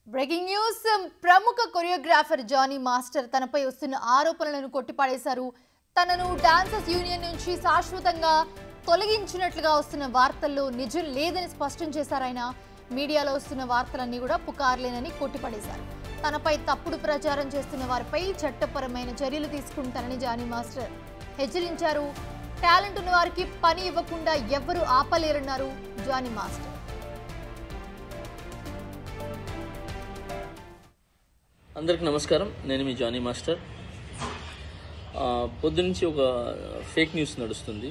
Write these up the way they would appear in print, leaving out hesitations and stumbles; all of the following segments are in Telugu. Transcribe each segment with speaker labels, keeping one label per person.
Speaker 1: బ్రేకింగ్ న్యూస్ ప్రముఖ కొరియోగ్రాఫర్ జానీ మాస్టర్ తనపై వస్తున్న ఆరోపణలను కొట్టిపాడేశారు. తనను డాన్సర్స్ యూనియన్ నుంచి శాశ్వతంగా తొలగించినట్లుగా వస్తున్న వార్తల్లో నిజం లేదని స్పష్టం చేశారు. ఆయన మీడియాలో వస్తున్న వార్తలన్నీ కూడా పుకార్లేనని కొట్టిపడేశారు. తనపై తప్పుడు ప్రచారం చేస్తున్న వారిపై చట్టపరమైన చర్యలు తీసుకుంటారని జానీ మాస్టర్ హెచ్చరించారు. టాలెంట్ ఉన్న వారికి పని ఇవ్వకుండా ఎవ్వరూ ఆపలేరన్నారు జానీ మాస్టర్.
Speaker 2: అందరికీ నమస్కారం. నేను మీ జానీ మాస్టర్. పొద్దునుంచి ఒక ఫేక్ న్యూస్ నడుస్తుంది.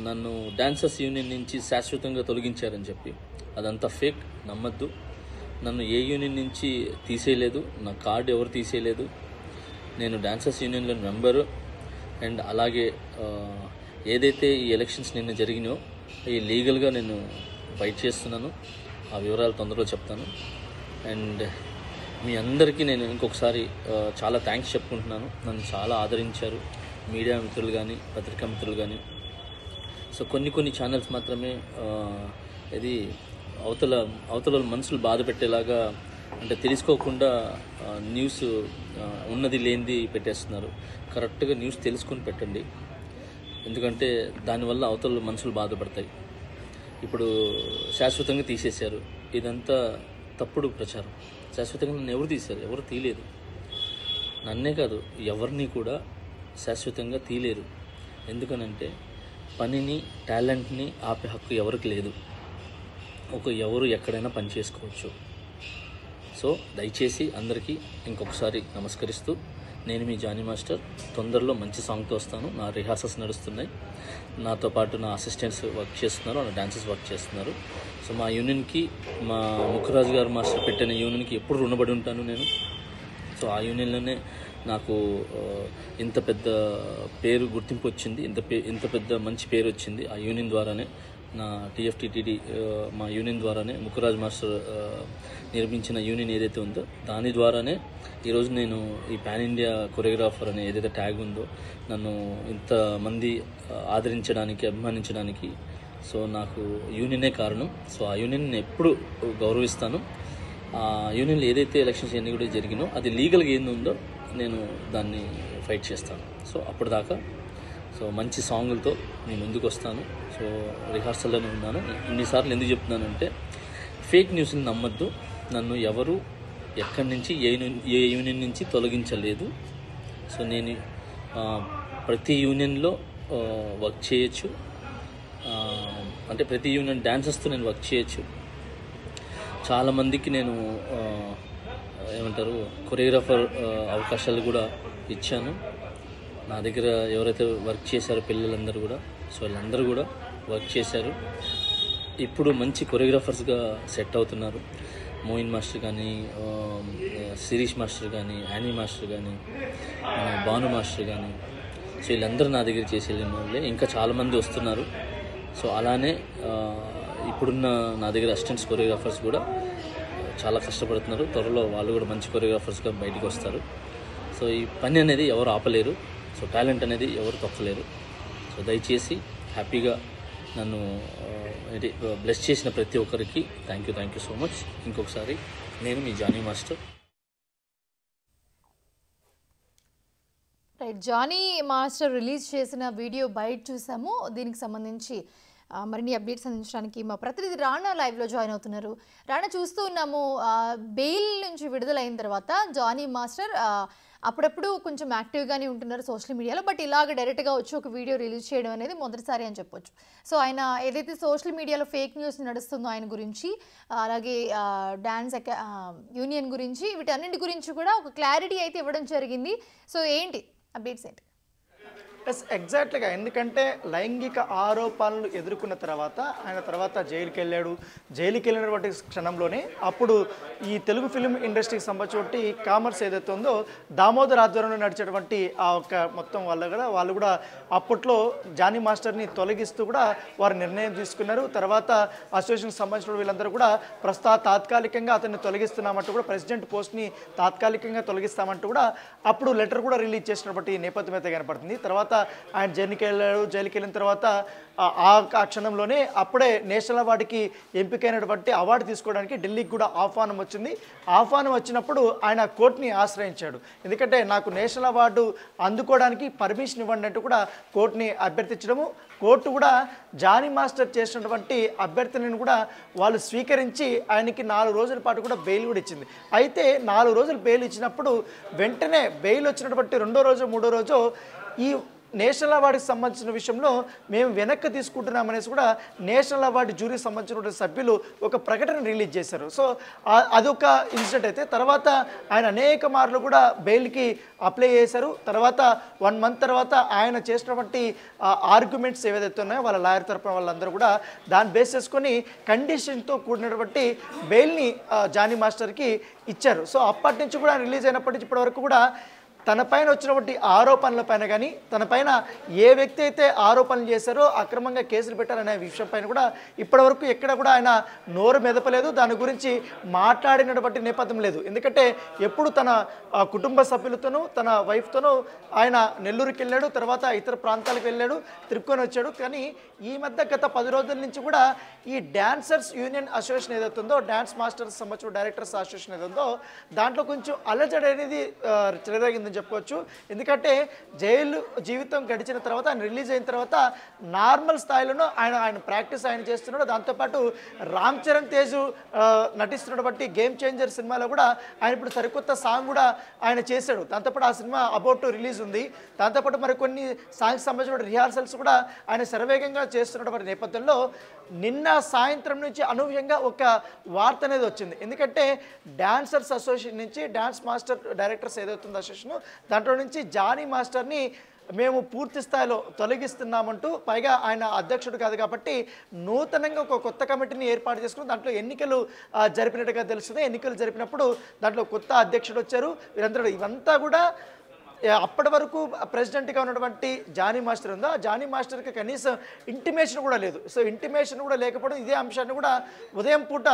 Speaker 2: నన్ను డాన్సర్స్ యూనియన్ నుంచి శాశ్వతంగా తొలగించారని చెప్పి. అదంతా ఫేక్, నమ్మద్దు. నన్ను ఏ యూనియన్ నుంచి తీసేయలేదు, నా కార్డు ఎవరు తీసేయలేదు. నేను డాన్సర్స్ యూనియన్లో మెంబరు. అండ్ అలాగే ఏదైతే ఈ ఎలక్షన్స్ నిన్న జరిగినాయో ఈ లీగల్గా నేను ఫైట్ చేస్తున్నాను. ఆ వివరాలు తొందరలో చెప్తాను. అండ్ మీ అందరికీ నేను ఇంకొకసారి చాలా థ్యాంక్స్ చెప్పుకుంటున్నాను. నన్ను చాలా ఆదరించారు మీడియా మిత్రులు కానీ, పత్రికా మిత్రులు కానీ. సో కొన్ని ఛానల్స్ మాత్రమే ఇది అవతల మనసులు బాధ పెట్టేలాగా, అంటే తెలుసుకోకుండా న్యూస్ ఉన్నది లేనిది పెట్టేస్తున్నారు. కరెక్ట్గా న్యూస్ తెలుసుకొని పెట్టండి, ఎందుకంటే దానివల్ల అవతల మనసులు బాధపడతాయి. ఇప్పుడు శాశ్వతంగా తీసేశారు, ఇదంతా తప్పుడు ప్రచారం. శాశ్వతంగా నన్ను ఎవరు తీశారు? ఎవరు తీయలేదు. నన్నే కాదు, ఎవరిని కూడా శాశ్వతంగా తీయలేరు. ఎందుకనంటే పనిని, టాలెంట్ని ఆపే హక్కు ఎవరికి లేదు. ఎవరు ఎక్కడైనా పని చేసుకోవచ్చు. సో దయచేసి అందరికీ ఇంకొకసారి నమస్కరిస్తూ, నేను మీ జానీ మాస్టర్. తొందరలో మంచి సాంగ్తో వస్తాను. నా రిహార్సల్స్ నడుస్తున్నాయి. నాతో పాటు నా అసిస్టెంట్స్ వర్క్ చేస్తున్నారు, నా డాన్సర్స్ వర్క్ చేస్తున్నారు. సో మా యూనియన్కి, మా ముఖరాజు గారు మాస్టర్ పెట్టిన యూనియన్కి ఎప్పుడు రుణపడి ఉంటాను నేను. సో ఆ యూనియన్లోనే నాకు ఇంత పెద్ద పేరు, గుర్తింపు వచ్చింది. ఇంత పెద్ద మంచి పేరు వచ్చింది ఆ యూనియన్ ద్వారానే. నా టీఎఫ్టీటీడీ మా యూనియన్ ద్వారానే, ముఖరాజ్ మాస్టర్ నిర్మించిన యూనియన్ ఏదైతే ఉందో దాని ద్వారానే ఈరోజు నేను ఈ పాన్ ఇండియా కొరియోగ్రాఫర్ అనే ఏదైతే ట్యాగ్ ఉందో నన్ను ఇంతమంది ఆదరించడానికి, అభిమానించడానికి సో నాకు యూనియనే కారణం. సో ఆ యూనియన్ నేను ఎప్పుడు గౌరవిస్తాను. ఆ యూనియన్లో ఏదైతే ఎలక్షన్స్ అన్నీ కూడా జరిగినో అది లీగల్గా ఏంది ఉందో నేను దాన్ని ఫైట్ చేస్తాను. సో అప్పటిదాకా సో మంచి సాంగులతో నేను ముందుకు వస్తాను. సో రిహార్సల్లోనే ఉన్నాను. ఇన్నిసార్లు ఎందుకు చెప్తున్నానంటే ఫేక్ న్యూస్ని నమ్మద్దు. నన్ను ఎవరు ఎక్కడి నుంచి ఏ యూనియన్ నుంచి తొలగించలేదు. సో నేను ప్రతి యూనియన్లో వర్క్ చేయొచ్చు. అంటే ప్రతి యూనియన్ డాన్సర్స్తో నేను వర్క్ చేయొచ్చు. చాలామందికి నేను ఏమంటారు కొరియోగ్రాఫర్ అవకాశాలు కూడా ఇచ్చాను. నా దగ్గర ఎవరైతే వర్క్ చేశారో పిల్లలందరూ కూడా, సో వీళ్ళందరూ కూడా వర్క్ చేశారు. ఇప్పుడు మంచి కొరియోగ్రాఫర్స్గా సెట్ అవుతున్నారు. మోయిన్ మాస్టర్ కానీ, శిరీష్ మాస్టర్ కానీ, యానీ మాస్టర్ కానీ, భాను మాస్టర్ కానీ, సో వీళ్ళందరూ నా దగ్గర చేసి వెళ్ళిన వాళ్ళే. ఇంకా చాలామంది వస్తున్నారు. సో అలానే ఇప్పుడున్న నా దగ్గర అసిస్టెంట్స్ కొరియోగ్రాఫర్స్ కూడా చాలా కష్టపడుతున్నారు. త్వరలో వాళ్ళు కూడా మంచి కొరియోగ్రాఫర్స్గా బయటికి వస్తారు. సో ఈ పని అనేది ఎవరు ఆపలేరు. సో టాలెంట్ అనేది ఎవరు తొక్కలేరు. సో దయచేసి హ్యాపీగా నన్ను బ్లెస్ చేసిన ప్రతి ఒక్కరికి థ్యాంక్ యూ సో మచ్. ఇంకొకసారి నేను మీ Jani master.
Speaker 1: Right, Jani master release చేసిన వీడియో బయట చూసాము. దీనికి సంబంధించి మరిన్ని అప్డేట్స్ అందించడానికి మా ప్రతినిధి రాణా లైవ్లో జాయిన్ అవుతున్నారు. రాణా, చూస్తూ ఉన్నాము బెయిల్ నుంచి విడుదలైన తర్వాత జానీ మాస్టర్ అప్పుడప్పుడు కొంచెం యాక్టివ్గానే ఉంటున్నారు సోషల్ మీడియాలో. బట్ ఇలాగ డైరెక్ట్గా వచ్చి ఒక వీడియో రిలీజ్ చేయడం అనేది మొదటిసారి అని చెప్పొచ్చు. సో ఆయన ఏదైతే సోషల్ మీడియాలో ఫేక్ న్యూస్ నడుస్తుందో ఆయన గురించి, అలాగే డాన్స్ యూనియన్ గురించి, వీటన్నింటి గురించి కూడా ఒక క్లారిటీ అయితే ఇవ్వడం జరిగింది. సో ఏంటి అప్డేట్స్ ఏంటి?
Speaker 3: ఎగ్జాక్ట్గా, ఎందుకంటే లైంగిక ఆరోపణలు ఎదుర్కొన్న తర్వాత ఆయన జైలుకి వెళ్ళాడు. జైలుకి వెళ్ళినటువంటి క్షణంలోనే అప్పుడు ఈ తెలుగు ఫిల్మ్ ఇండస్ట్రీకి సంబంధించి కామర్స్ ఏదైతే ఉందో దామోదర్ ఆధ్వర్యంలో నడిచేటువంటి ఆ ఒక మొత్తం వాళ్ళు కూడా అప్పట్లో జానీ మాస్టర్ని తొలగిస్తూ కూడా వారు నిర్ణయం తీసుకున్నారు. తర్వాత అసోసియేషన్కి సంబంధించిన వీళ్ళందరూ కూడా తాత్కాలికంగా అతన్ని తొలగిస్తున్నామంటూ కూడా, ప్రెసిడెంట్ పోస్ట్ని తాత్కాలికంగా తొలగిస్తామంటూ కూడా అప్పుడు లెటర్ కూడా రిలీజ్ చేసినటువంటి నేపథ్యం అయితే కనపడుతుంది. తర్వాత తర్వాత ఆయన జైలుకి వెళ్ళిన తర్వాత ఆ క్షణంలోనే అప్పుడే నేషనల్ అవార్డుకి ఎంపికైనటువంటి అవార్డు తీసుకోవడానికి ఢిల్లీకి కూడా ఆహ్వానం వచ్చింది. ఆహ్వానం వచ్చినప్పుడు ఆయన కోర్టుని ఆశ్రయించాడు. ఎందుకంటే నాకు నేషనల్ అవార్డు అందుకోవడానికి పర్మిషన్ ఇవ్వండి అంటూ కూడా కోర్టుని అభ్యర్థించడము, కోర్టు కూడా జానీ మాస్టర్ చేసినటువంటి అభ్యర్థనను కూడా వాళ్ళు స్వీకరించి ఆయనకి 4 రోజుల పాటు కూడా బెయిల్ కూడా ఇచ్చింది. అయితే 4 రోజులు బెయిల్ ఇచ్చినప్పుడు వెంటనే బెయిల్ వచ్చినటువంటి 2వ రోజు 3వ రోజు ఈ నేషనల్ అవార్డుకి సంబంధించిన విషయంలో మేము వెనక్కి తీసుకుంటున్నామనేసి కూడా నేషనల్ అవార్డు జ్యూరీకి సంబంధించినటువంటి సభ్యులు ఒక ప్రకటన రిలీజ్ చేశారు. సో అదొక ఇన్సిడెంట్. అయితే తర్వాత ఆయన అనేక మార్లు కూడా బెయిల్కి అప్లై చేశారు. తర్వాత 1 మంత్ తర్వాత ఆయన చేసినటువంటి ఆర్గ్యుమెంట్స్ ఏవైతే ఉన్నాయో వాళ్ళ లాయర్ తరపున వాళ్ళందరూ కూడా దాన్ని బేస్ చేసుకొని కండిషన్తో కూడినటువంటి బెయిల్ని జానీ మాస్టర్కి ఇచ్చారు. సో అప్పటి నుంచి కూడా రిలీజ్ అయినప్పటి నుంచి ఇప్పటి వరకు కూడా తన పైన వచ్చినటువంటి ఆరోపణల పైన కానీ తన పైన ఏ వ్యక్తి అయితే ఆరోపణలు చేశారో అక్రమంగా కేసులు పెట్టారనే విషయం పైన కూడా ఇప్పటివరకు ఎక్కడ కూడా ఆయన నోరు మెదపలేదు, దాని గురించి మాట్లాడినటువంటి నేపథ్యం లేదు. ఎందుకంటే ఎప్పుడు తన కుటుంబ సభ్యులతోనూ తన వైఫ్తోనూ ఆయన నెల్లూరుకి వెళ్ళాడు, తర్వాత ఇతర ప్రాంతాలకు వెళ్ళాడు, తిరుక్కొని వచ్చాడు. కానీ ఈ మధ్య గత 10 రోజుల నుంచి కూడా ఈ డాన్సర్స్ యూనియన్ అసోసియేషన్ ఏదైతే ఉందో, డాన్స్ మాస్టర్స్ సంబంధించిన డైరెక్టర్స్ అసోసియేషన్ ఏదో ఉందో దాంట్లో కొంచెం అలజడి అనేది చెలరేగిందని చెప్పుకోవచ్చు. ఎందుకంటే జైలు జీవితం గడిచిన తర్వాత ఆయన రిలీజ్ అయిన తర్వాత నార్మల్ స్థాయిలోనూ ఆయన ప్రాక్టీస్ ఆయన చేస్తున్నాడు. దాంతోపాటు రామ్ చరణ్ తేజ్ నటిస్తున్నటువంటి గేమ్ చేంజర్ సినిమాలో కూడా ఆయన ఇప్పుడు సరికొత్త సాంగ్ కూడా ఆయన చేశాడు. దాంతోపాటు ఆ సినిమా అబౌట్ టు రిలీజ్ ఉంది. దాంతోపాటు మరి కొన్ని సాంగ్స్ సంబంధించిన రిహార్సల్స్ కూడా ఆయన శరవేగంగా చేస్తున్నటువంటి నేపథ్యంలో నిన్న సాయంత్రం నుంచి అనూహ్యంగా ఒక వార్త అనేది వచ్చింది. ఎందుకంటే డాన్సర్స్ అసోసియేషన్ నుంచి డాన్స్ మాస్టర్ డైరెక్టర్స్ ఏదవుతుందో అసోసియేషన్ దాంట్లో నుంచి జానీ మాస్టర్ని మేము పూర్తి స్థాయిలో తొలగిస్తున్నామంటూ, పైగా ఆయన అధ్యక్షుడు కాదు కాబట్టి నూతనంగా ఒక కొత్త కమిటీని ఏర్పాటు చేసుకుని దాంట్లో ఎన్నికలు జరిపినట్టుగా తెలుస్తుంది. ఎన్నికలు జరిపినప్పుడు దాంట్లో కొత్త అధ్యక్షుడు వచ్చారు. వీరందరూ ఇవంతా కూడా అప్పటి వరకు ప్రెసిడెంట్గా ఉన్నటువంటి జానీ మాస్టర్ ఉందో ఆ జానీ మాస్టర్కి కనీసం ఇంటిమేషన్ కూడా లేదు. సో ఇంటిమేషన్ కూడా లేకపోవడం ఇదే అంశాన్ని కూడా ఉదయం పూట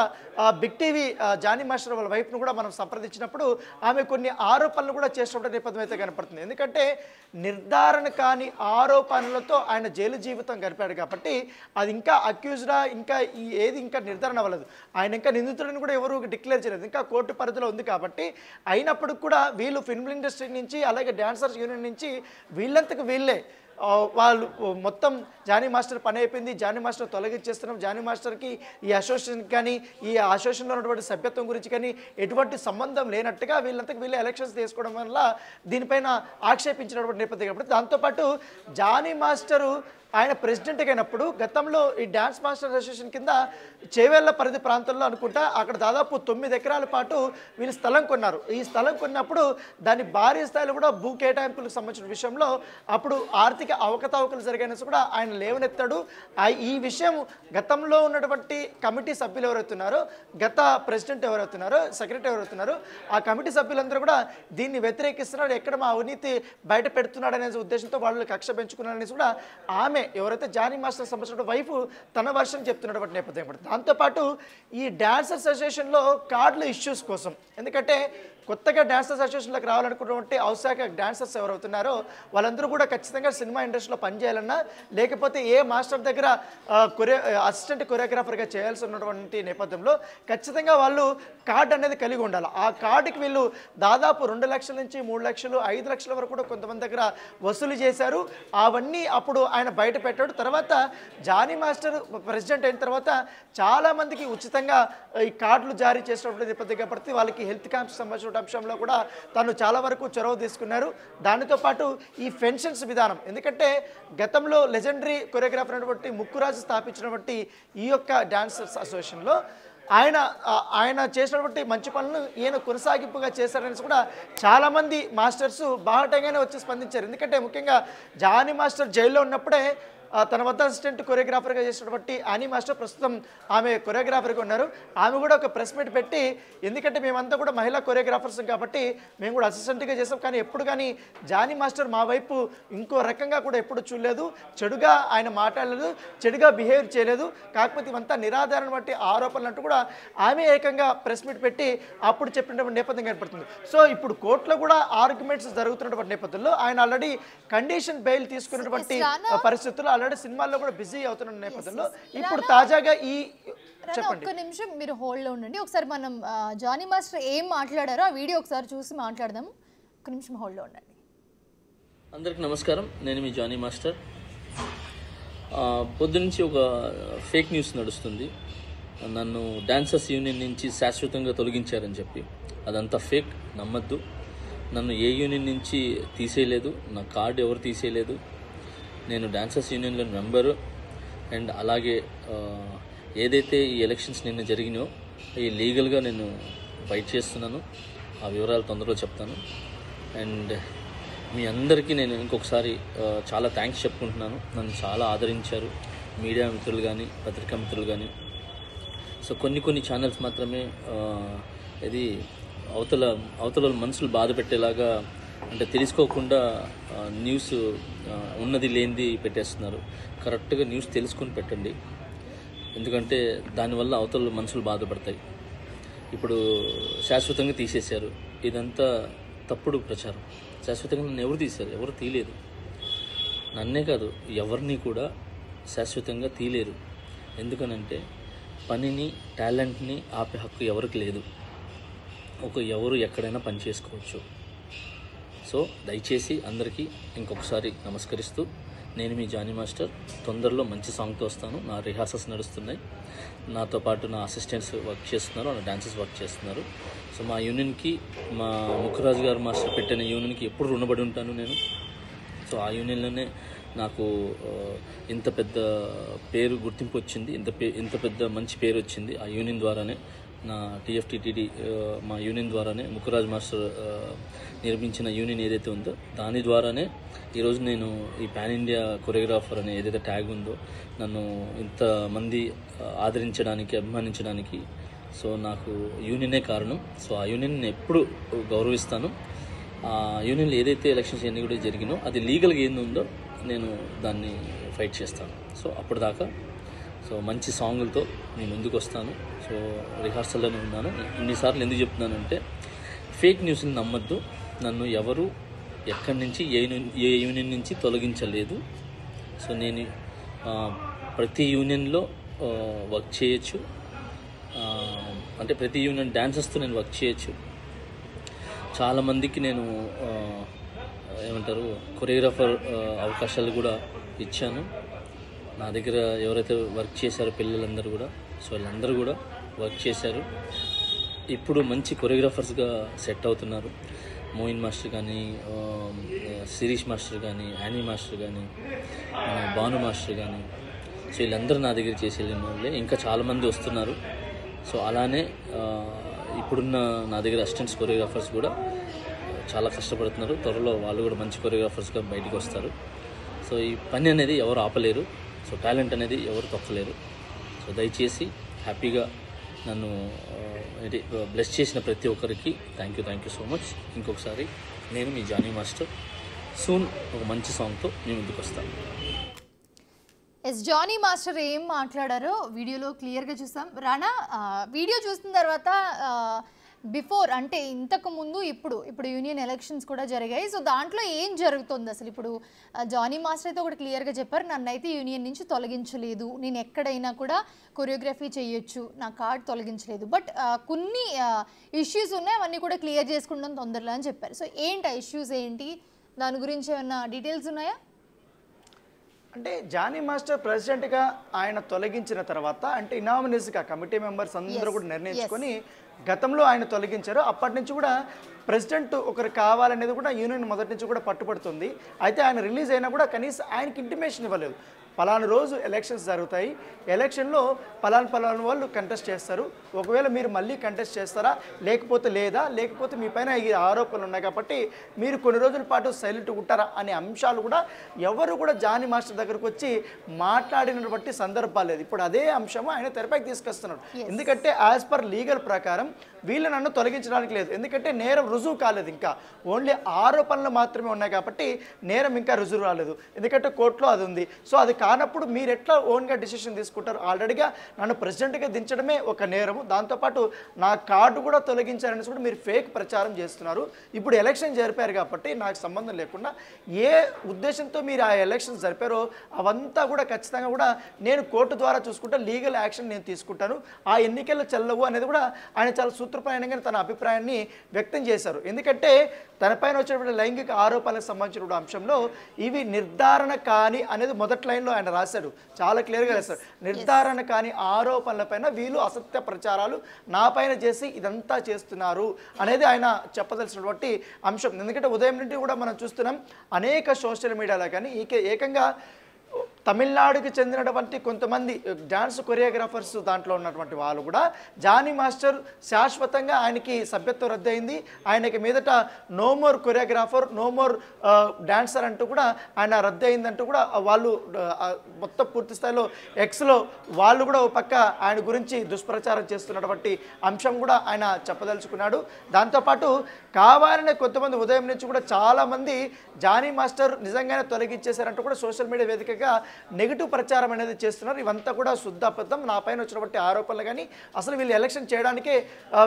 Speaker 3: బిగ్ టీవీ జానీ మాస్టర్ వాళ్ళ వైఫ్ను కూడా మనం సంప్రదించినప్పుడు ఆమె కొన్ని ఆరోపణలు కూడా చేసినప్పుడు నేపథ్యం అయితే కనపడుతుంది. ఎందుకంటే నిర్ధారణ కాని ఆరోపణలతో ఆయన జైలు జీవితం గడిపాడు కాబట్టి అది ఇంకా అక్యూజ్డా ఇంకా ఏది ఇంకా నిర్ధారణ అవ్వలేదు. ఆయన ఇంకా నిందితుడిని కూడా ఎవరు డిక్లేర్ చేయలేదు, ఇంకా కోర్టు పరిధిలో ఉంది కాబట్టి. అయినప్పటికి కూడా వీళ్ళు ఫిల్మ్ ఇండస్ట్రీ నుంచి అలాగే డాన్సర్స్ యూనియన్ నుంచి వీళ్ళంతకు వీళ్ళే వాళ్ళు మొత్తం జానీ మాస్టర్ పని అయిపోయింది, జానీ మాస్టర్ తొలగించేస్తున్నాం, జానీ మాస్టర్కి ఈ అసోసియేషన్కి కానీ ఈ అసోసియేషన్లో ఉన్నటువంటి సభ్యత్వం గురించి కానీ ఎటువంటి సంబంధం లేనట్టుగా వీళ్ళంతకు వీళ్ళే ఎలక్షన్స్ తీసుకోవడం వల్ల దీనిపైన ఆక్షేపించినటువంటి నేపథ్యం కాబట్టి. దాంతోపాటు జానీ మాస్టరు ఆయన ప్రెసిడెంట్గా అయినప్పుడు గతంలో ఈ డ్యాన్స్ మాస్టర్ అసోసియేషన్ కింద చేవేళ్ల పరిధి ప్రాంతంలో అనుకుంటా అక్కడ దాదాపు 9 ఎకరాల పాటు వీళ్ళు స్థలం కొన్నారు. ఈ స్థలం కొన్నప్పుడు దాని భారీ స్థాయిలో కూడా భూ కేటాయింపులకు సంబంధించిన విషయంలో అప్పుడు ఆర్థిక అవకతవకలు జరిగాయని కూడా ఆయన లేవనెత్తాడు. ఈ విషయం గతంలో ఉన్నటువంటి కమిటీ సభ్యులు ఎవరైతున్నారో, గత ప్రెసిడెంట్ ఎవరైతున్నారో, సెక్రటరీ ఎవరైతున్నారో ఆ కమిటీ సభ్యులందరూ కూడా దీన్ని వ్యతిరేకిస్తున్నాడు, ఎక్కడ మా అవినీతి బయట పెడుతున్నాడు అనే ఉద్దేశంతో వాళ్ళు కక్ష పెంచుకున్నారనేసి కూడా ఆమె ఎవరైతే జానీ మాస్టర్ సంబంధించిన వైఫ్ తన వర్షన్ చెప్తున్నటువంటి నేపథ్యం పడుతుంది. దాంతోపాటు ఈ డాన్సర్స్ అసోసియేషన్లో కార్డుల ఇష్యూస్ కోసం, ఎందుకంటే కొత్తగా డాన్సర్స్ అసోసియేషన్లోకి రావాలనుకున్నటువంటి ఔత్సాహిక డాన్సర్స్ ఎవరవుతున్నారో వాళ్ళందరూ కూడా ఖచ్చితంగా సినిమా ఇండస్ట్రీలో పనిచేయాలన్నా లేకపోతే ఏ మాస్టర్ దగ్గర అసిస్టెంట్ కొరియోగ్రాఫర్గా చేయాల్సి ఉన్నటువంటి నేపథ్యంలో ఖచ్చితంగా వాళ్ళు కార్డు అనేది కలిగి ఉండాలి. ఆ కార్డుకి వీళ్ళు దాదాపు 2 లక్షల నుంచి 3 లక్షలు 5 లక్షల వరకు కూడా కొంతమంది దగ్గర వసూలు చేశారు. అవన్నీ అప్పుడు ఆయన బయట పెట్టాడు. తర్వాత జానీ మాస్టర్ ప్రెసిడెంట్ అయిన తర్వాత చాలామందికి ఉచితంగా ఈ కార్డులు జారీ చేసినటువంటి నేపథ్యం కాబట్టి వాళ్ళకి హెల్త్ క్యాంప్స్ సంబంధించిన అంశంలో కూడా తను చాలా వరకు చొరవ తీసుకున్నారు. దానితో పాటు ఈ పెన్షన్స్ విధానం, ఎందుకంటే గతంలో లెజెండరీ కొరియోగ్రాఫర్ అయినటువంటి ముక్కురాజు స్థాపించినటువంటి ఈ యొక్క డాన్సర్స్ అసోసియేషన్లో ఆయన చేసినటువంటి మంచి పనులను ఈయన కొనసాగింపుగా చేశారనేసి కూడా చాలామంది మాస్టర్స్ బాహటంగానే వచ్చి స్పందించారు. ఎందుకంటే ముఖ్యంగా జానీ మాస్టర్ జైల్లో ఉన్నప్పుడే తన వద్ద అసిస్టెంట్ కొరియోగ్రాఫర్గా చేసినటువంటి యానీ మాస్టర్ ప్రస్తుతం ఆమె కొరియోగ్రాఫర్గా ఉన్నారు. ఆమె కూడా ఒక ప్రెస్ మీట్ పెట్టి, ఎందుకంటే మేమంతా కూడా మహిళా కొరియోగ్రాఫర్స్ కాబట్టి మేము కూడా అసిస్టెంట్గా చేసాం, కానీ ఎప్పుడు కానీ జానీ మాస్టర్ మా వైపు ఇంకో రకంగా కూడా ఎప్పుడు చూడలేదు, చెడుగా ఆయన మాట్లాడలేదు, చెడుగా బిహేవ్ చేయలేదు. కాకపోతే ఇవంతా నిరాధారణ బట్టి ఆరోపణలు అంటూ కూడా ఆమె ఏకంగా ప్రెస్ మీట్ పెట్టి అప్పుడు చెప్పినటువంటి నేపథ్యం ఏర్పడుతుంది. సో ఇప్పుడు కోర్టులో కూడా ఆర్గ్యుమెంట్స్ జరుగుతున్నటువంటి నేపథ్యంలో ఆయన ఆల్రెడీ కండిషన్ బెయిల్ తీసుకున్నటువంటి పరిస్థితుల్లో ఆల్రెడీ సినిమాల్లో కూడా బిజీ అవుతున్న నేపథ్యంలో ఇప్పుడు తాజాగా ఈ
Speaker 1: ఒక్క నిమిషం మీరు హోల్డ్లో ఉండండి. ఒకసారి మనం జానీ మాస్టర్ ఏం మాట్లాడారో ఆ వీడియో ఒకసారి చూసి మాట్లాడదాము. ఒక్క నిమిషం హోల్డ్లో ఉండండి.
Speaker 2: అందరికి నమస్కారం, నేను మీ జానీ మాస్టర్. పొద్దునుంచి ఒక ఫేక్ న్యూస్ నడుస్తుంది, నన్ను డాన్సర్స్ యూనియన్ నుంచి శాశ్వతంగా తొలగించారని చెప్పి. అదంతా ఫేక్, నమ్మద్దు. నన్ను ఏ యూనియన్ నుంచి తీసేయలేదు, నా కార్డు ఎవరు తీసేయలేదు. నేను డాన్సర్స్ యూనియన్లో మెంబరు. అండ్ అలాగే ఏదైతే ఈ ఎలక్షన్స్ నిన్న జరిగినాయో అవి లీగల్గా నేను ఫైట్ చేస్తున్నాను. ఆ వివరాలు తొందరలో చెప్తాను. అండ్ మీ అందరికీ నేను ఇంకొకసారి చాలా థ్యాంక్స్ చెప్పుకుంటున్నాను. నన్ను చాలా ఆదరించారు మీడియా మిత్రులు కానీ, పత్రికా మిత్రులు కానీ. సో కొన్ని ఛానల్స్ మాత్రమే ఇది అవతల మనసులు బాధ పెట్టేలాగా, అంటే తెలుసుకోకుండా న్యూస్ ఉన్నది లేనిది పెట్టేస్తున్నారు. కరెక్ట్గా న్యూస్ తెలుసుకొని పెట్టండి, ఎందుకంటే దానివల్ల అవతల మనసులు బాధపడతాయి. ఇప్పుడు శాశ్వతంగా తీసేశారు, ఇదంతా తప్పుడు ప్రచారం. శాశ్వతంగా నన్ను ఎవరు తీశారు? ఎవరు తీయలేదు. నన్నే కాదు, ఎవరిని కూడా శాశ్వతంగా తీయలేరు. ఎందుకనంటే పనిని, టాలెంట్ని ఆపే హక్కు ఎవరికి లేదు. ఎవరు ఎక్కడైనా పని చేసుకోవచ్చు. సో దయచేసి అందరికీ ఇంకొకసారి నమస్కరిస్తూ, నేను మీ జానీ మాస్టర్. తొందరలో మంచి సాంగ్తో వస్తాను. నా రిహార్సల్స్ నడుస్తున్నాయి, నాతో పాటు నా అసిస్టెంట్స్ వర్క్ చేస్తున్నారు, నా డాన్సర్స్ వర్క్ చేస్తున్నారు. సో మా యూనియన్కి, మా ముఖరాజు గారు మాస్టర్ పెట్టిన యూనియన్కి ఎప్పుడు రుణపడి ఉంటాను నేను. సో ఆ యూనియన్లోనే నాకు ఇంత పెద్ద పేరు, గుర్తింపు వచ్చింది, ఇంత పెద్ద మంచి పేరు వచ్చింది ఆ యూనియన్ ద్వారానే. నా టీఎఫ్టీటీడీ మా యూనియన్ ద్వారానే, ముఖరాజ్ మాస్టర్ నిర్మించిన యూనియన్ ఏదైతే ఉందో దాని ద్వారానే ఈరోజు నేను ఈ పాన్ ఇండియా కొరియోగ్రాఫర్ అనే ఏదైతే ట్యాగ్ ఉందో నన్ను ఇంతమంది ఆదరించడానికి, అభిమానించడానికి సో నాకు యూనియనే కారణం. సో ఆ యూనియన్ నేను ఎప్పుడు గౌరవిస్తాను. ఆ యూనియన్లో ఏదైతే ఎలక్షన్స్ ఎన్ని కూడా జరిగినో అది లీగల్గా ఏంది ఉందో నేను దాన్ని ఫైట్ చేస్తాను. సో అప్పటిదాకా సో మంచి సాంగులతో నేను ముందుకు వస్తాను. సో రిహార్సల్లోనే ఉన్నాను. ఇన్నిసార్లు ఎందుకు చెప్తున్నానంటే ఫేక్ న్యూస్ని నమ్మద్దు. నన్ను ఎవరు ఎక్కడి నుంచి ఏ యూనియన్ నుంచి తొలగించలేదు. సో నేను ప్రతి యూనియన్లో వర్క్ చేయొచ్చు, అంటే ప్రతి యూనియన్ డాన్సర్స్తో నేను వర్క్ చేయొచ్చు. చాలామందికి నేను కొరియోగ్రాఫర్ అవకాశాలు కూడా ఇచ్చాను. నా దగ్గర ఎవరైతే వర్క్ చేశారో పిల్లలందరూ కూడా, సో వాళ్ళందరూ కూడా వర్క్ చేశారు. ఇప్పుడు మంచి కొరియోగ్రాఫర్స్గా సెట్ అవుతున్నారు. మోయిన్ మాస్టర్ కానీ, శిరీష్ మాస్టర్ కానీ, యానీ మాస్టర్ కానీ, భాను మాస్టర్ కానీ, సో వీళ్ళందరూ నా దగ్గర చేసి వెళ్ళిన వాళ్ళే. ఇంకా చాలామంది వస్తున్నారు. సో అలానే ఇప్పుడున్న నా దగ్గర అసిస్టెంట్స్ కొరియోగ్రాఫర్స్ కూడా చాలా కష్టపడుతున్నారు. త్వరలో వాళ్ళు కూడా మంచి కొరియోగ్రాఫర్స్గా బయటికి వస్తారు. సో ఈ పని అనేది ఎవరు ఆపలేరు. సో టాలెంట్ అనేది ఎవరు తొక్కలేరు. సో దయచేసి హ్యాపీగా నన్ను బ్లెస్ చేసిన ప్రతి ఒక్కరికి థ్యాంక్ యూ సో మచ్. ఇంకొకసారి నేను మీ జానీ మాస్టర్. సూన్ ఒక మంచి సాంగ్తో నేను ముందుకు వస్తాను.
Speaker 1: జానీ మాస్టర్ ఏం మాట్లాడారో వీడియోలో క్లియర్గా చూసాం. రానా, వీడియో చూసిన తర్వాత బిఫోర్, అంటే ఇంతకు ముందు ఇప్పుడు యూనియన్ ఎలక్షన్స్ కూడా జరిగాయి. సో దాంట్లో ఏం జరుగుతుంది అసలు? ఇప్పుడు జానీ మాస్టర్ అయితే ఒకటి క్లియర్గా చెప్పారు, నన్నైతే యూనియన్ నుంచి తొలగించలేదు, నేను ఎక్కడైనా కూడా కొరియోగ్రఫీ చేయొచ్చు, నా కార్డ్ తొలగించలేదు. బట్ కొన్ని ఇష్యూస్ ఉన్నాయి, అవన్నీ కూడా క్లియర్ చేసుకుంటాం తొందరలో అని చెప్పారు. సో ఏంటి ఆ ఇష్యూస్ ఏంటి? దాని గురించి ఏమన్నా డీటెయిల్స్ ఉన్నాయా?
Speaker 3: అంటే జానీ మాస్టర్ ప్రెసిడెంట్గా ఆయన తొలగించిన తర్వాత, అంటే ఇనామినీస్గా కమిటీ మెంబర్స్ అందరూ కూడా నిర్ణయించుకొని గతంలో ఆయన తొలగించారు. అప్పటి నుంచి కూడా ప్రెసిడెంట్ ఒకరు కావాలనేది కూడా యూనియన్ మొదటి నుంచి కూడా పట్టుబడుతుంది. అయితే ఆయన రిలీజ్ అయినా కూడా కనీసం ఆయనకి ఇంటిమేషన్ ఇవ్వలేదు. పలానా రోజు ఎలక్షన్స్ జరుగుతాయి, ఎలక్షన్లో పలానా వాళ్ళు కంటెస్ట్ చేస్తారు, ఒకవేళ మీరు మళ్ళీ కంటెస్ట్ చేస్తారా లేకపోతే లేదా, లేకపోతే మీ పైన ఈ ఆరోపణలు ఉన్నాయి కాబట్టి మీరు కొన్ని రోజుల పాటు సైలెంట్ ఉంటారా అనే అంశాలు కూడా ఎవరు కూడా జానీ మాస్టర్ దగ్గరకు వచ్చి మాట్లాడినటువంటి సందర్భాలు లేదు. ఇప్పుడు అదే అంశము ఆయన తెరపైకి తీసుకొస్తున్నాడు. ఎందుకంటే యాజ్ పర్ లీగల్ ప్రకారం వీళ్ళు నన్ను తొలగించడానికి లేదు, ఎందుకంటే నేరం రుజువు కాలేదు, ఇంకా ఓన్లీ ఆరోపణలు మాత్రమే ఉన్నాయి కాబట్టి నేరం ఇంకా రుజువు రాలేదు, ఎందుకంటే కోర్టులో అది ఉంది. సో అది కానప్పుడు మీరు ఎట్లా ఓన్గా డిసిషన్ తీసుకుంటారు? ఆల్రెడీగా నన్ను ప్రెసిడెంట్గా దించడమే ఒక నేరము, దాంతోపాటు నా కార్డు కూడా తొలగించారని కూడా మీరు ఫేక్ ప్రచారం చేస్తున్నారు. ఇప్పుడు ఎలక్షన్ జరిపారు కాబట్టి నాకు సంబంధం లేకుండా ఏ ఉద్దేశంతో మీరు ఆ ఎలక్షన్ జరిపారో అవంతా కూడా ఖచ్చితంగా కూడా నేను కోర్టు ద్వారా చూసుకుంటా, లీగల్ యాక్షన్ నేను తీసుకుంటాను, ఆ ఎన్నికల్లో చెల్లవు అనేది కూడా ఆయన చాలా సూత్రప్రాయంగా తన అభిప్రాయాన్ని వ్యక్తం చేశారు. ఎందుకంటే తనపైన వచ్చినటువంటి లైంగిక ఆరోపణలకు సంబంధించిన అంశంలో ఇవి నిర్ధారణ కాని అనేది మొదటి లైన్లో ఆయన రాశాడు, చాలా క్లియర్గా రాశాడు. నిర్ధారణ కాని ఆరోపణలపైన వీళ్ళు అసత్య ప్రచారాలు నా పైన చేసి ఇదంతా చేస్తున్నారు అనేది ఆయన చెప్పదలసినటువంటి అంశం. ఎందుకంటే ఉదయం నుండి కూడా మనం చూస్తున్నాం అనేక సోషల్ మీడియాలో కానీ ఏకంగా తమిళనాడుకి చెందినటువంటి కొంతమంది డాన్స్ కొరియోగ్రాఫర్స్ దాంట్లో ఉన్నటువంటి వాళ్ళు కూడా జానీ మాస్టర్ శాశ్వతంగా ఆయనకి సభ్యత్వం రద్దయింది, ఆయనకి మీదట no more choreographer, no more dancer అంటూ కూడా ఆయన రద్దయిందంటూ కూడా వాళ్ళు మొత్తం పూర్తి స్థాయిలో ఎక్స్లో వాళ్ళు కూడా ఒక పక్క ఆయన గురించి దుష్ప్రచారం చేస్తున్నటువంటి అంశం కూడా ఆయన చెప్పదలుచుకున్నాడు. దాంతోపాటు కావాలనే కొంతమంది ఉదయం నుంచి కూడా చాలామంది జానీ మాస్టర్ నిజంగానే తొలగించేశారంటూ కూడా సోషల్ మీడియా వేదికగా నెగిటివ్ ప్రచారం అనేది చేస్తున్నారు. ఇవంతా కూడా శుద్ధ అబద్ధం, నా పైన వచ్చినటువంటి ఆరోపణలు కానీ అసలు వీళ్ళు ఎలక్షన్ చేయడానికే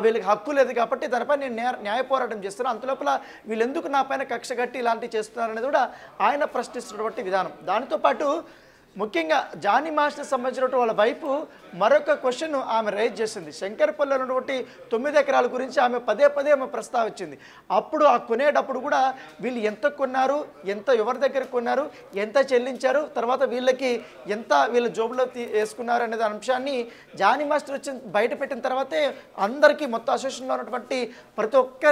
Speaker 3: వీళ్ళకి హక్కు లేదు కాబట్టి దానిపై నేను న్యాయ పోరాటం చేస్తున్నాను, అంతలోపల వీళ్ళు ఎందుకు నా పైన కక్ష కట్టి ఇలాంటివి చేస్తున్నారు అనేది కూడా ఆయన ప్రశ్నిస్తున్నటువంటి విధానం. దానితో పాటు ముఖ్యంగా జానీ మాస్టర్ సంబంధించినటువంటి వాళ్ళ వైపు మరొక క్వశ్చన్ ఆమె రైజ్ చేసింది. శంకర్పల్లిలో ఉన్నటువంటి 9 ఎకరాల గురించి ఆమె పదే ఆమె ప్రస్తావించింది. అప్పుడు ఆ కొనేటప్పుడు కూడా వీళ్ళు ఎంత కొన్నారు, ఎవరి దగ్గర కొన్నారు, ఎంత చెల్లించారు, తర్వాత వీళ్ళకి ఎంత వీళ్ళ జోబులో వేసుకున్నారు అనే అంశాన్ని జానీ మాస్టర్ వచ్చి బయట పెట్టిన తర్వాతే అందరికీ మొత్తం అసోసియేషన్లో ఉన్నటువంటి ప్రతి ఒక్క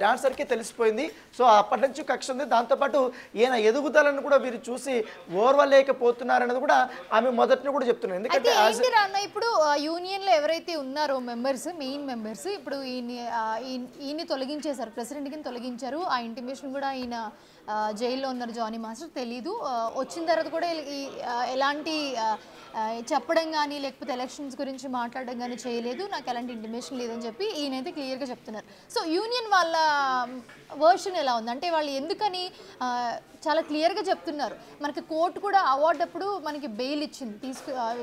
Speaker 3: డాన్సర్కి తెలిసిపోయింది. సో అప్పటి నుంచి కక్ష ఉంది. దాంతోపాటు ఈయన ఎదుగుదలను కూడా వీరు చూసి ఓర్వలేకపోతున్నారు అనేది కూడా ఆమె మొదటిని కూడా చెప్తున్నారు. ఎందుకంటే
Speaker 1: ఇప్పుడు యూనియన్ లో ఎవరైతే ఉన్నారో మెయిన్ మెంబర్స్ ఇప్పుడు ఈయన్ని తొలగించేశారు, ప్రెసిడెంట్ కి తొలగించారు. ఆ ఇంటిమేషన్ కూడా ఈయన జైల్లో ఉన్నారు జానీ మాస్టర్ తెలీదు. వచ్చిన తర్వాత కూడా ఎలాంటి చెప్పడం కానీ లేకపోతే ఎలక్షన్స్ గురించి మాట్లాడడం కానీ చేయలేదు, నాకు ఎలాంటి ఇంటిమేషన్ లేదని చెప్పి ఈయనైతే క్లియర్గా చెప్తున్నారు. సో యూనియన్ వాళ్ళ వర్షన్ ఎలా ఉంది అంటే వాళ్ళు ఎందుకని చాలా క్లియర్గా చెప్తున్నారు. మనకి కోర్టు కూడా అవార్డు అప్పుడు మనకి బెయిల్ ఇచ్చింది,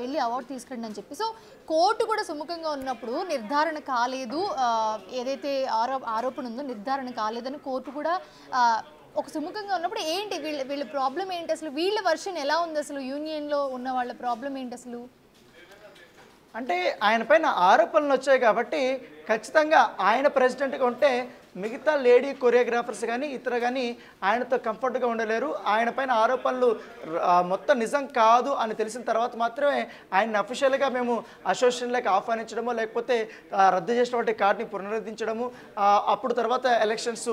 Speaker 1: వెళ్ళి అవార్డు తీసుకురండి అని చెప్పి. సో కోర్టు కూడా సుముఖంగా ఉన్నప్పుడు నిర్ధారణ కాలేదు, ఏదైతే ఆరోపణ ఉందో నిర్ధారణ కాలేదని కోర్టు కూడా ఒక సుముఖంగా ఉన్నప్పుడు ఏంటి వీళ్ళ ప్రాబ్లం ఏంటి, అసలు వీళ్ళ వర్షన్ ఎలా ఉంది, అసలు యూనియన్లో ఉన్న వాళ్ళ ప్రాబ్లం ఏంటి అసలు
Speaker 3: అంటే ఆయన పైన ఆరోపణలు వచ్చాయి కాబట్టి ఖచ్చితంగా ఆయన ప్రెసిడెంట్గా ఉంటే మిగతా లేడీ కొరియోగ్రాఫర్స్ కానీ ఇతర కానీ ఆయనతో కంఫర్ట్గా ఉండలేరు. ఆయన పైన ఆరోపణలు మొత్తం నిజం కాదు అని తెలిసిన తర్వాత మాత్రమే ఆయన్ని అఫీషియల్గా మేము అసోసియేషన్లోకి ఆహ్వానించడము లేకపోతే రద్దు చేసినటువంటి కార్డుని పునరుద్ధరించడము అప్పుడు తర్వాత ఎలక్షన్స్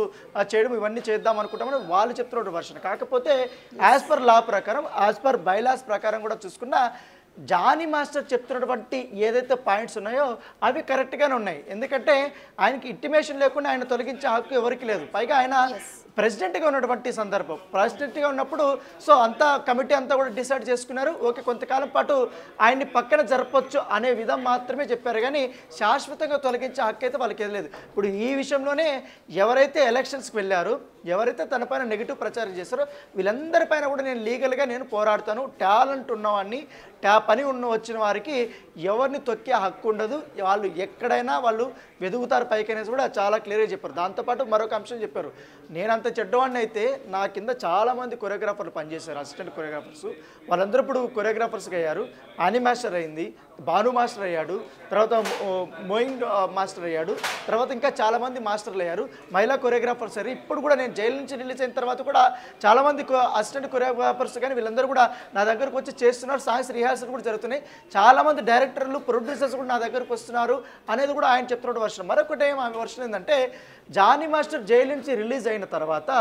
Speaker 3: చేయడం ఇవన్నీ చేద్దాం అనుకుంటామని వాళ్ళు చెప్తున్న వర్షన్. కాకపోతే యాజ్ పర్ లా ప్రకారం యాజ్ పర్ బైలాస్ ప్రకారం కూడా చూసుకున్నా జానీ మాస్టర్ చెప్తున్నటువంటి ఏదైతే పాయింట్స్ ఉన్నాయో అవి కరెక్ట్గానే ఉన్నాయి. ఎందుకంటే ఆయనకి ఇంటిమేషన్ లేకుండా ఆయన తొలగించే హక్కు ఎవరికి లేదు. పైగా ఆయన ప్రెసిడెంట్గా ఉన్నటువంటి సందర్భం, ప్రెసిడెంట్గా ఉన్నప్పుడు సో అంతా కమిటీ అంతా కూడా డిసైడ్ చేసుకున్నారు, ఓకే కొంతకాలం పాటు ఆయన్ని పక్కన జరపొచ్చు అనే విధం మాత్రమే చెప్పారు కానీ శాశ్వతంగా తొలగించే హక్కు అయితే వాళ్ళకి లేదు. ఇప్పుడు ఈ విషయంలోనే ఎవరైతే ఎలక్షన్స్కి వెళ్ళారో, ఎవరైతే తన పైన నెగిటివ్ ప్రచారం చేస్తారో వీళ్ళందరిపైన కూడా నేను లీగల్గా నేను పోరాడుతాను, టాలెంట్ ఉన్నవాడిని పని వచ్చిన వారికి ఎవరిని తొక్కే హక్కు ఉండదు, వాళ్ళు ఎక్కడైనా వాళ్ళు వెదుగుతారు పైకి అనేసి కూడా చాలా క్లియర్గా చెప్పారు. దాంతోపాటు మరొక అంశం చెప్పారు, నేనంత చెడ్డవాడిని అయితే నా కింద చాలామంది కొరియోగ్రాఫర్లు పనిచేశారు, అసిస్టెంట్ కొరియోగ్రాఫర్స్, వాళ్ళందరూ ఇప్పుడు కొరియోగ్రాఫర్స్గా అయ్యారు. ఆని మాస్టర్ అయింది, భాను మాస్టర్ అయ్యాడు, తర్వాత మోయింగ్ మాస్టర్ అయ్యాడు, తర్వాత ఇంకా చాలామంది మాస్టర్లు అయ్యారు, మహిళా కొరియోగ్రాఫర్స్ అయ్యారు. ఇప్పుడు కూడా నేను జైలు నుంచి రిలీజ్ అయిన తర్వాత కూడా చాలామంది అసిస్టెంట్ కొరియోగ్రాఫర్స్ కానీ వీళ్ళందరూ కూడా నా దగ్గరకు వచ్చి చేస్తున్నారు, సాంగ్స్ రిహార్సల్ కూడా జరుగుతున్నాయి, చాలామంది డైరెక్టర్లు ప్రొడ్యూసర్స్ కూడా నా దగ్గరకు వస్తున్నారు అనేది కూడా ఆయన చెప్తున్న వర్షన్. మరొకటి ఆమె వర్షన్ ఏంటంటే జానీ మాస్టర్ జైలు నుంచి రిలీజ్ అయిన తర్వాత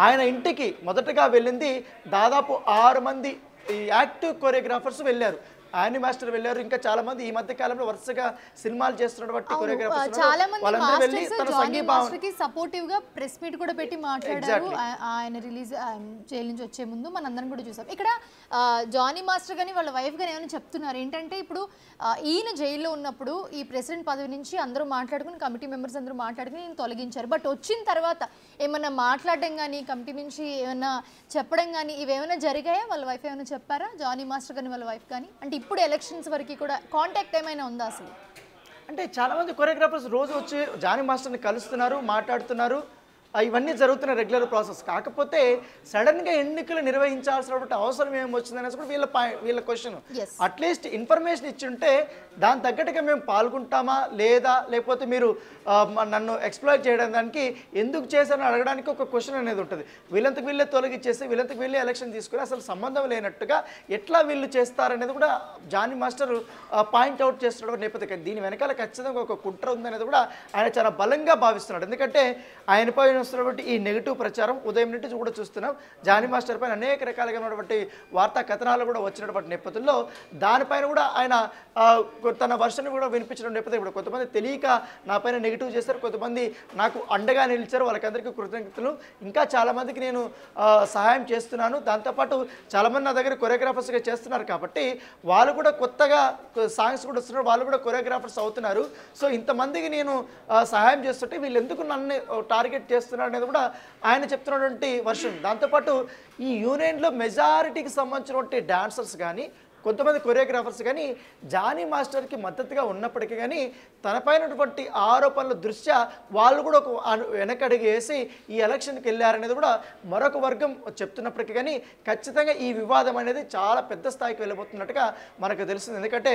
Speaker 3: ఆయన ఇంటికి మొదటగా వెళ్ళింది దాదాపు 6 మంది ఈ యాక్టివ్ కొరియోగ్రాఫర్స్ వెళ్ళారు. యానీ మాస్టర్ వెళ్ళారు, ఇంకా చాలా మంది ఈ మధ్య కాలంలో వరుసగా సినిమాలు చేస్తున్నటువంటి కొరియోగ్రాఫర్స్
Speaker 1: చాలా మంది
Speaker 3: వాళ్ళందరూ వెళ్ళి తన
Speaker 1: జానీ మాస్టర్ కి సపోర్టివ్ గా ప్రెస్ మీట్ కూడా పెట్టి మాట్లాడారు. ఆయన రిలీజ్ జైలు నుంచి వచ్చే ముందు మనందరం కూడా చూసాం. ఇక్కడ జానీ మాస్టర్ గానీ వాళ్ళ వైఫ్ గానీ ఏమైనా చెప్తున్నారు ఏంటంటే, ఇప్పుడు ఈయన జైల్లో ఉన్నప్పుడు ఈ ప్రెసిడెంట్ పదవి నుంచి అందరూ మాట్లాడుకుని కమిటీ మెంబర్స్ అందరూ మాట్లాడుకుని ఈయన తొలగించారు. బట్ వచ్చిన తర్వాత ఏమన్నా మాట్లాడడం కానీ కమిటీ నుంచి ఏమన్నా చెప్పడం కానీ ఇవేమైనా జరిగాయా? వాళ్ళ వైఫ్ ఏమైనా చెప్పారా, జానీ మాస్టర్ కానీ వాళ్ళ వైఫ్ కానీ? అంటే ఇప్పుడు ఎలక్షన్స్ వరకు కూడా కాంటాక్ట్ ఏమైనా ఉందా అసలు?
Speaker 3: అంటే చాలామంది కొరియోగ్రాఫర్స్ రోజు వచ్చి జానీ మాస్టర్ని కలుస్తున్నారు, మాట్లాడుతున్నారు, ఇవన్నీ జరుగుతున్న రెగ్యులర్ ప్రాసెస్. కాకపోతే సడన్గా ఎన్నికలు నిర్వహించాల్సినటువంటి అవసరం ఏమి వచ్చిందనేసి కూడా వీళ్ళ క్వశ్చన్. అట్లీస్ట్ ఇన్ఫర్మేషన్ ఇచ్చుంటే దాని తగ్గట్టుగా మేము పాల్గొంటామా లేదా, లేకపోతే మీరు నన్ను ఎక్స్ప్లోర్ చేయడం దానికి ఎందుకు చేశారని అడగడానికి ఒక క్వశ్చన్ అనేది ఉంటుంది. వీళ్ళంతకు వీళ్ళే తొలగించేసి వీళ్ళంతకు వీళ్ళే ఎలక్షన్ తీసుకుని అసలు సంబంధం లేనట్టుగా ఎట్లా వీళ్ళు చేస్తారనేది కూడా జానీ మాస్టర్ పాయింట్అవుట్ చేస్తున్నాడు నేపథ్యం. దీని వెనకాల ఖచ్చితంగా ఒక కుట్ర ఉందనేది కూడా ఆయన చాలా బలంగా భావిస్తున్నాడు. ఎందుకంటే ఆయనపై వస్తున్నటువంటి ఈ నెగిటివ్ ప్రచారం ఉదయం నుంచి కూడా చూస్తున్నాం. జానీ మాస్టర్ పైన అనేక రకాలుగా ఉన్నటువంటి వార్తా కథనాలు కూడా వచ్చినటువంటి నేపథ్యంలో దానిపైన కూడా ఆయన తన వర్షన్ కూడా వినిపించడం నేపథ్యం. ఇప్పుడు కొంతమంది తెలియక నా పైన నెగిటివ్ చేశారు, కొంతమంది నాకు అండగా నిలిచారు, వాళ్ళకందరికీ కృతజ్ఞతలు. ఇంకా చాలామందికి నేను సహాయం చేస్తున్నాను. దాంతోపాటు చాలామంది నా దగ్గర కొరియోగ్రాఫర్స్గా చేస్తున్నారు కాబట్టి వాళ్ళు కూడా కొత్తగా సాంగ్స్ కూడా వస్తున్నారు, వాళ్ళు కూడా కొరియోగ్రాఫర్స్ అవుతున్నారు. సో ఇంతమందికి నేను సహాయం చేస్తుంటే వీళ్ళు ఎందుకు నన్ను టార్గెట్ చేస్తున్నారు అనేది కూడా ఆయన చెప్తున్నటువంటి వర్షన్. దాంతోపాటు ఈ యూనియన్లో మెజారిటీకి సంబంధించినటువంటి డాన్సర్స్ కానీ కొంతమంది కొరియోగ్రాఫర్స్ కానీ జానీ మాస్టర్కి మద్దతుగా ఉన్నప్పటికీ కానీ తనపైనటువంటి ఆరోపణల దృష్ట్యా వాళ్ళు కూడా ఒక వెనకడుగు వేసి ఈ ఎలక్షన్కి వెళ్ళారనేది కూడా మరొక వర్గం చెప్తున్నప్పటికీ కానీ ఖచ్చితంగా ఈ వివాదం అనేది చాలా పెద్ద స్థాయికి వెళ్ళబోతున్నట్టుగా మనకు తెలుస్తుంది. ఎందుకంటే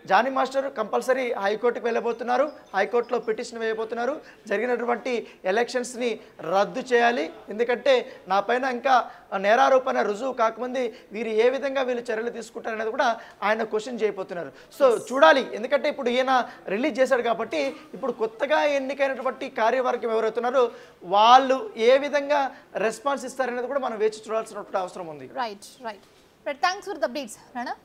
Speaker 3: జానీ మాస్టర్ కంపల్సరీ హైకోర్టుకు వెళ్ళబోతున్నారు, హైకోర్టులో పిటిషన్ వేయబోతున్నారు, జరిగినటువంటి ఎలక్షన్స్ని రద్దు చేయాలి, ఎందుకంటే నా పైన ఇంకా నేరారోపణ రుజువు కాకముందే వీరు ఏ విధంగా వీళ్ళు చర్యలు తీసుకుంటారనేది కూడా ఆయన క్వశ్చన్ చేయబోతున్నారు. సో చూడాలి, ఎందుకంటే ఇప్పుడు ఈయన రిలీజ్ చేశాడు కాబట్టి ఇప్పుడు కొత్తగా ఎన్నికైనటువంటి కార్యవర్గం ఎవరైతున్నారో వాళ్ళు ఏ విధంగా రెస్పాన్స్ ఇస్తారనేది కూడా మనం వేచి చూడాల్సినటువంటి అవసరం ఉంది.
Speaker 1: Right. Thanks for the updates Rana.